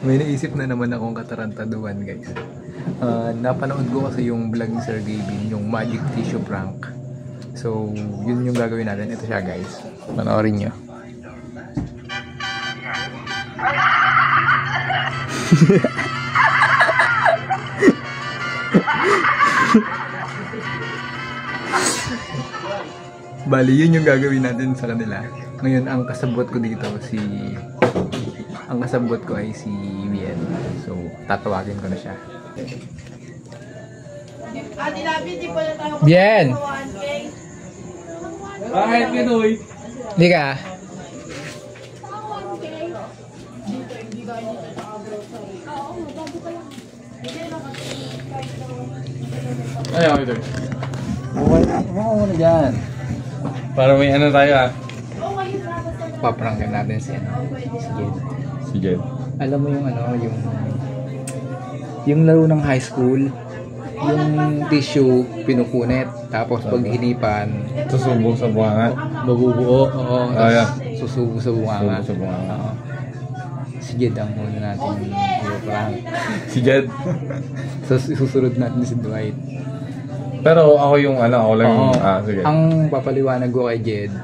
May naisip na naman akong katarantaduhan, guys. Napanood ko kasi yung vlog ni Sir Gavin, yung Magic Tissue Prank. So, yun yung gagawin natin. Ito siya, guys. Panoorin nyo. Bali, yun yung gagawin natin sa kanila. Ngayon, ang kasabot ko dito ay si Bien. So, tatawagin ko na siya. Bien! Bakit Pinoy? Hindi ka? Ayaw ito. Mukha mo na dyan. Para may ano tayo ah. Paprankin natin si Jed. Si Jed. Alam mo yung yung laro ng high school, yung tissue pinupunit, tapos pag hinipan, Susubong sa buwangan. mabubuo, oo, yeah. susubong sa bunganga. Susubong sa buwangan. Oo. Si Jed ang muna natin i-prank. Si Jed. So, susunod natin si Dwight. Pero ako yung ako lang yung, sige. Ang papaliwanag ko kay Jed,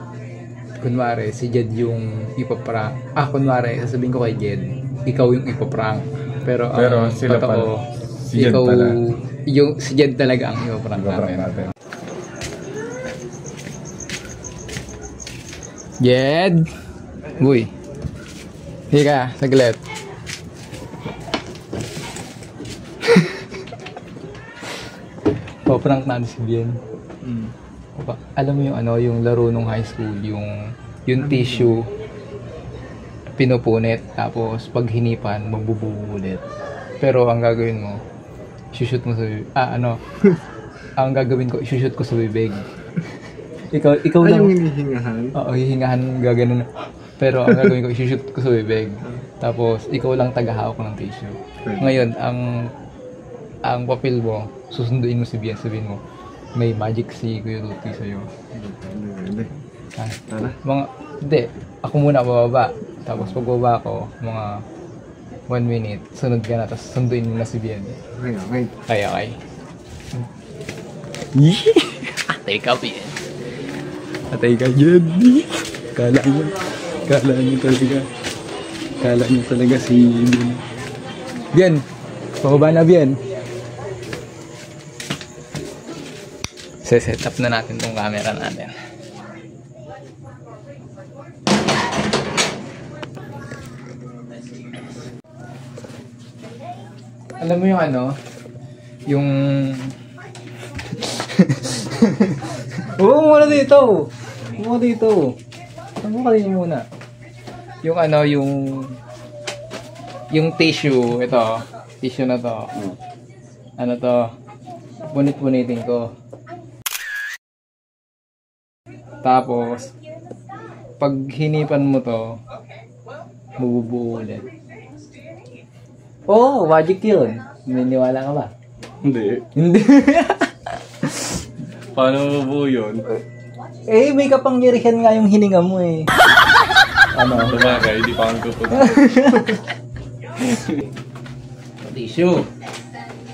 kunwari, si Jed yung ipaprank. Kunwari, sasabihin ko kay Jed, ikaw yung ipaprank. Pero sila totoo, pala. Si Jed ikaw, pala. Si Jed talaga ang ipaprank natin. Jed! Uy! Hika, saglit. Paprank natin si Bien. Alam mo yung laro nung high school, yung tissue pinupunit, tapos pag hinipan, magbubuo ulit. Pero ang gagawin mo, shoot mo sa ang gagawin ko, shoot ko sa bibig. Ikaw lang. Yung hinihingahan? Oo, hihingahan, gaganon. Pero ang gagawin ko, shoot ko sa bibig. Tapos ikaw lang tagahawak ng tissue. Ngayon, ang papel mo, susunduin mo si Bien, sabihin mo, may magic si Kuya Ruti sa'yo. Hindi, ako muna bababa. Tapos pagbaba ko, mga 1 minute, sunod ka na, tapos sunduin mo na si Bien. Okay. Atay ka, Bien. Atay ka, Jed. Kala niyo talaga si Bien. Bien, pababa na, Bien. Set up na natin tong camera natin. Alam mo yung Oo, muna dito. Ano ka din muna? Yung tissue, tissue na to. Ano to? Punit-punitin ko. Tapos, pag hinipan mo to, mabubuo ulit. Oh, magic yun. Naniniwala ka ba? Hindi. Paano mabubuo yun? May kapangyarihan nga yung hininga mo eh. Sabagay, hindi pa akong kupot. Tissue.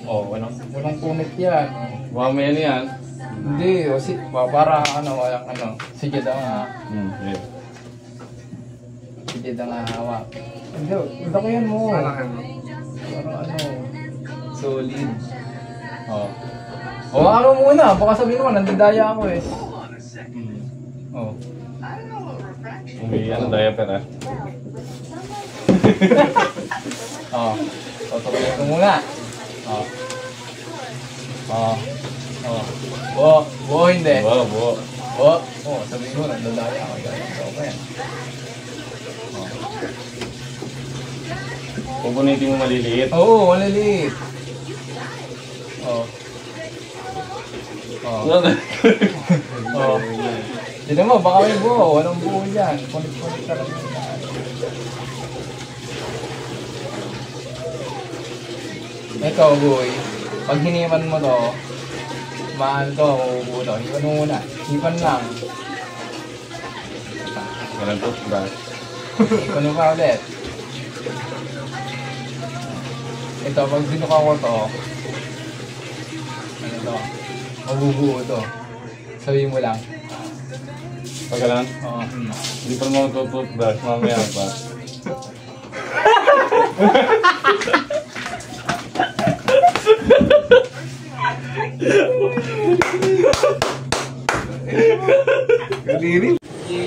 Walang punit yan. Baka may ano yan? Hindi, para si Jed ang si Jed ang hawak. Hindi, dakihan mo. Parang solid. Muna, baka sabihin mo, nandidaya ako eh. May diaper ah. Tutuloy ko muna. Hindi. Sabihin mo, nandadaya ako. Pupunitin mo maliliit. Oo, maliliit. Tignan mo, baka may buo. Walang buo dyan. Punit-punit ka lang. Ito, boy. Pag hinipan mo to, mahal to, mabubuo to. Hipan mo muna. Hipan lang. Walang toothbrush. Hipan mo pa ulit. Ito, pag binuka ko to, ano to, mabubuo to. Sabihin mo lang. Pagka lang? Oo. Hindi pa naman tututbrush, mamaya pa.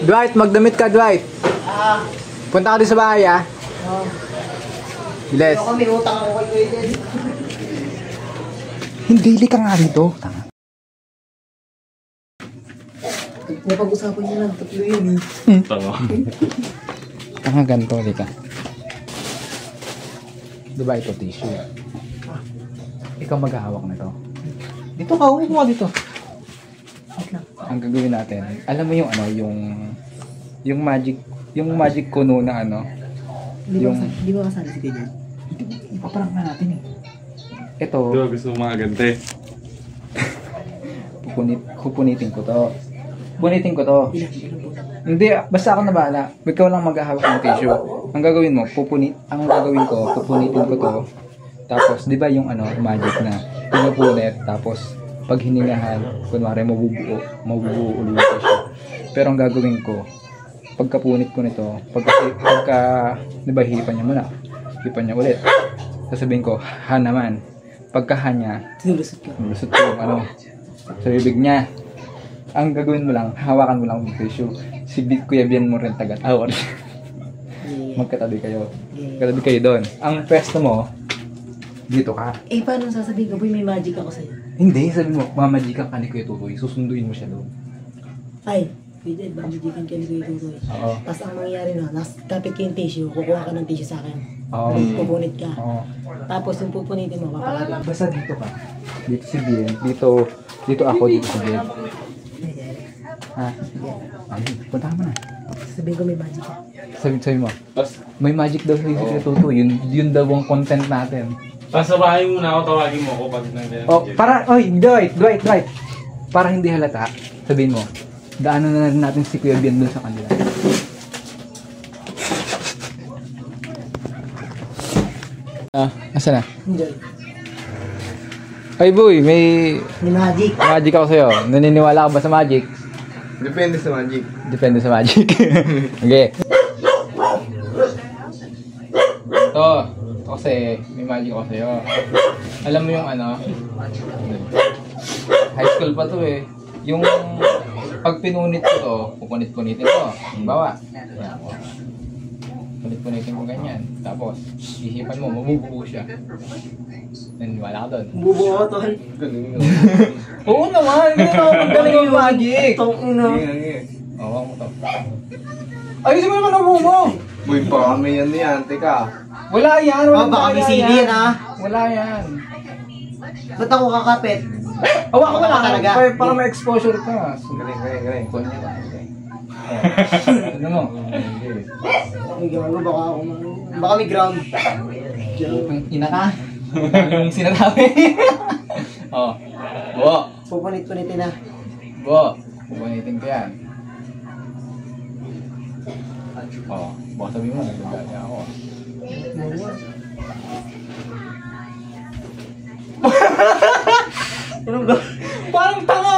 Dwight, magdamit ka, Dwight. Punta ka din sa bahay, ah. Bilis. Ako may utang ako kay Kuya Ted. Hindi ka nga rito. Tanga. Napag-usapan niyo lang, tatlo yun eh. Tanga. Tanga ganito, hindi ka. Diba ito tissue? Ikaw maghahawak na to. Dito ka, huwag mo dito. Ang gagawin natin, alam mo yung ano, yung magic kuno na ano, Di ba kasali si Kuya Ted? ipaparang na natin eh. Ito, Di ba gusto mo mga gante? pupunitin ko to. Punitin ko to. Hindi, basta ako na bahala. Ikaw lang maghahawak ng tissue. Ang gagawin mo, pupunitin ko to. Tapos, di ba yung ano, magic na pinupunit, tapos pag hiningahan, kunwari mabubuo ulit yung tissue. Pero ang gagawin ko, pagkapunit ko nito, di ba hipan niya muna, hipan niya ulit. Sasabihin ko, ha naman. Pagka niya, lulusot ko yung ano, sa bibig niya. Ang gagawin mo lang, hawakan mo lang yung tissue. Si Kuya Bian mo rin taga-tawar. Magkatabi kayo. Magkatabi kayo doon. Ang pwesto mo, dito ka. Eh, paano sasabihin ko, boy, may magic ako sa'yo? Hindi, sabi mo, mamagikan ka ni Kuya Tutoy. Susunduin mo siya doon. Ay, Kuya Ted, magican ka ni Kuya Tutoy. Oo. Tapos ang mangyayari na, kapit ka yung tissue, kukuha ka ng tissue sa akin. Oo. Pupunit ka. Oo. Tapos yung pupunitin mo, papakabit. Basta dito ka. Dito si Bien. Dito ako, dito si Bien. Ha? Ay, punta ka mo na. Sasabihin ko may magic ka. Sabi mo, may magic daw sa Kuya Tutoy. Yun daw ang content natin. Sa bahay muna ako, tawagin mo ako pag nandiyan. Oh, Dwight. Para hindi halata, sabihin mo, daanan na natin si Kuya Bien doon sa kanila. Asa na? Enjoy. Ay boy, may May magic. magic ako sa'yo. Naniniwala ka ba sa magic? Depende sa magic. Depende sa magic. Okay. Ito kasi may magic ako sa'yo. Alam mo yung ano, high school pa to eh. Yung pag pinunit ko to, pupunit-punitin ko. Bawa. Punit-punitin ko ganyan. Tapos, ihipan mo, mabubuo siya. Naniniwala ka doon. Bubuo ko, tol. Oo naman, ganun ako magaling yung magic. Tong ino. Awang mo to. Ayusin mo naman ang buo mo. Boy, pa kami yan. Teka. Wala yan. Oh, baka may sili yan, ha? Wala yan. Ba't ako kakapit? Awa ko na Talaga. para may exposure ka. Galing. Kuha niya ba? Ano mo? Ay, gago, baka may ground. Ang ina ka. Yung sinasabi. Oh. Buo. Pupunit-punitin na. Buo. Pupunitin ko yan. Oh. Baka sabihin mo, nagagalit ako. Anong go? Parang tanga!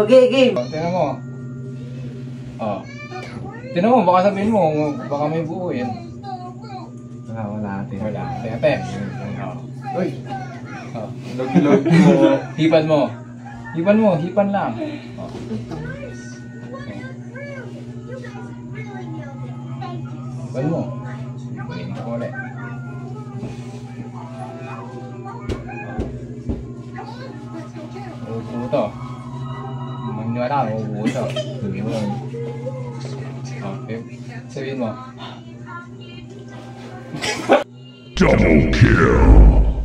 Okay, game. Oh, tingnan mo. Oh. Tingnan mo, baka sabihin mo, baka may buo yan. Wala. Wala. Ate. Oh. Uy, Oh. log mo. Hipan mo, hipan lang. Oh. Hipan mo. Hipan ko ulit. Upo to. Maniwala ka, upo to. Sabihin mo. Okay. Sabihin mo. Double kill.